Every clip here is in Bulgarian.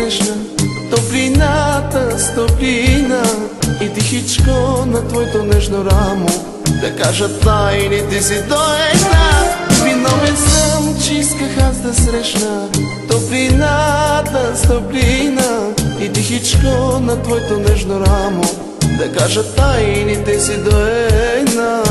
срещна, топлината с топлина и тихичко на твоето нежно рамо да кажа тайните си доена. Виновен съм, че исках аз да срещна топлината с топлина и тихичко на твоето нежно рамо да кажа тайните си доена.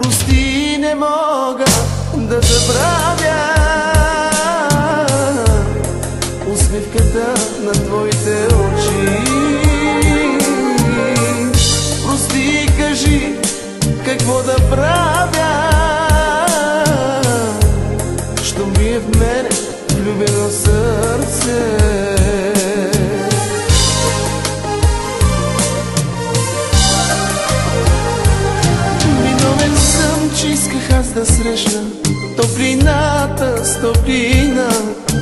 Прости, не мога да забравя усмивката на твоите очи. Прости, кажи какво да правя, що ми е в мене влюбено сърце. Че исках аз да срещна топлината с топлина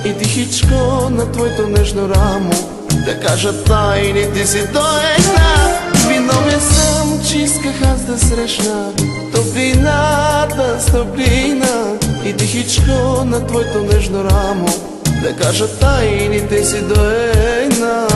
и тихичко на твоето нежно рамо да кажа тайните си доена. Виновен съм, че исках аз да срещна топлината с топлина и тихичко на твоето нежно рамо да кажа тайните си доена.